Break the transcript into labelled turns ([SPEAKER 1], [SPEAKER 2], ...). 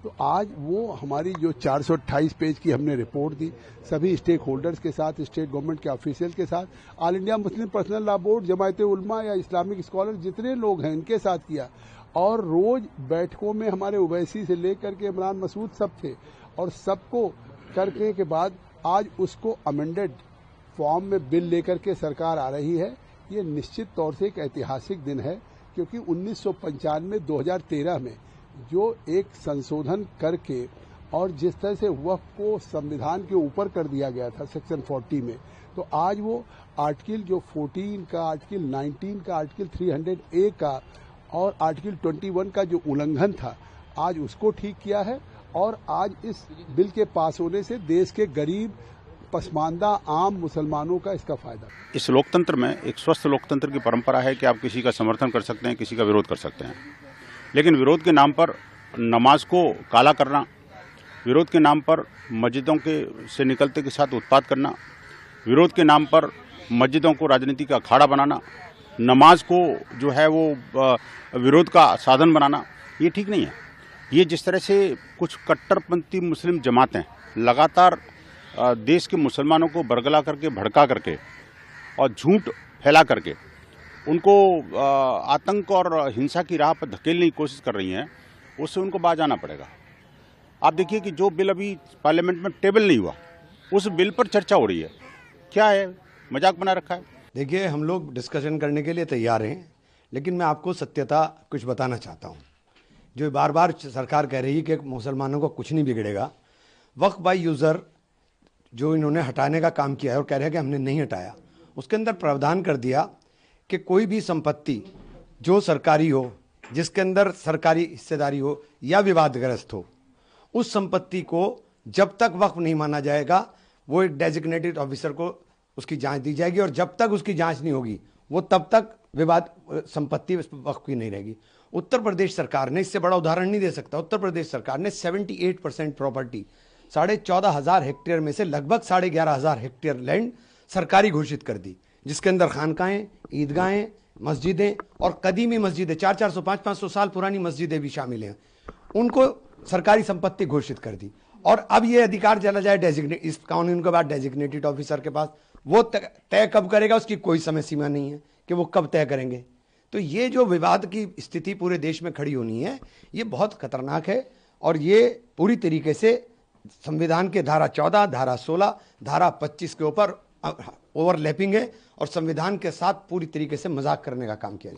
[SPEAKER 1] तो आज वो हमारी जो 428 पेज की हमने रिपोर्ट दी, सभी स्टेक होल्डर्स के साथ, स्टेट गवर्नमेंट के ऑफिशियल के साथ, all India Muslim personal law board, Jamiat Ulama या इस्लामिक स्कॉलर जितने लोग हैं इनके साथ किया। और रोज बैठकों में हमारे ओवैसी से लेकर के इमरान मसूद सब थे, और सबको करने के बाद आज उसको अमेंडेड फॉर्म में बिल लेकर के सरकार आ रही है। ये निश्चित तौर से एक ऐतिहासिक दिन है, क्योंकि 1995-2013 में जो एक संशोधन करके और जिस तरह से वक्फ को संविधान के ऊपर कर दिया गया था सेक्शन 40 में, तो आज वो आर्टिकल जो 14 का, आर्टिकल 19 का, आर्टिकल 300A का और आर्टिकल 21 का जो उल्लंघन था, आज उसको ठीक किया है। और आज इस बिल के पास होने से देश के गरीब पसमानदा आम मुसलमानों का इसका फायदा।
[SPEAKER 2] इस लोकतंत्र में एक स्वस्थ लोकतंत्र की परंपरा है कि आप किसी का समर्थन कर सकते हैं, किसी का विरोध कर सकते हैं, लेकिन विरोध के नाम पर नमाज को काला करना, विरोध के नाम पर मस्जिदों के से निकलते के साथ उत्पात करना, विरोध के नाम पर मस्जिदों को राजनीति का अखाड़ा बनाना, नमाज को जो है वो विरोध का साधन बनाना, ये ठीक नहीं है। ये जिस तरह से कुछ कट्टरपंथी मुस्लिम जमातें लगातार देश के मुसलमानों को बरगला करके, भड़का करके और झूठ फैला करके उनको आतंक और हिंसा की राह पर धकेलने की कोशिश कर रही हैं, उससे उनको बाज आना पड़ेगा। आप देखिए कि जो बिल अभी पार्लियामेंट में टेबल नहीं हुआ, उस बिल पर चर्चा हो रही है। क्या है, मजाक बना रखा है?
[SPEAKER 3] देखिए, हम लोग डिस्कशन करने के लिए तैयार हैं, लेकिन मैं आपको सत्यता कुछ बताना चाहता हूँ। जो बार बार सरकार कह रही है कि मुसलमानों को कुछ नहीं बिगड़ेगा, वक्फ बाय यूज़र जो इन्होंने हटाने का काम किया है और कह रहे हैं कि हमने नहीं हटाया, उसके अंदर प्रावधान कर दिया कि कोई भी संपत्ति जो सरकारी हो, जिसके अंदर सरकारी हिस्सेदारी हो या विवादग्रस्त हो, उस संपत्ति को जब तक वक्फ नहीं माना जाएगा, वो एक डेजिग्नेटेड ऑफिसर को उसकी जांच दी जाएगी, और जब तक उसकी जांच नहीं होगी वो तब तक विवाद संपत्ति वक्फ की नहीं रहेगी। उत्तर प्रदेश सरकार ने, इससे बड़ा उदाहरण नहीं दे सकता, उत्तर प्रदेश सरकार ने 78% प्रॉपर्टी 14,500 हेक्टेयर में से लगभग 11,500 हेक्टेयर लैंड सरकारी घोषित कर दी, जिसके अंदर खानकाएं, ईदगाहें, मस्जिदें और कदीमी मस्जिदें 400-400, 500-500 साल पुरानी मस्जिदें भी शामिल हैं, उनको सरकारी संपत्ति घोषित कर दी। और अब ये अधिकार चला जाए डेजिग्नेट, इस कानून के बाद डेजिग्नेटेड ऑफिसर के पास, वो तय कब करेगा उसकी कोई समय सीमा नहीं है कि वो कब तय करेंगे। तो ये जो विवाद की स्थिति पूरे देश में खड़ी होनी है, ये बहुत खतरनाक है, और ये पूरी तरीके से संविधान के धारा 14, धारा 16, धारा 25 के ऊपर ओवरलैपिंग है, और संविधान के साथ पूरी तरीके से मजाक करने का काम किया जाए।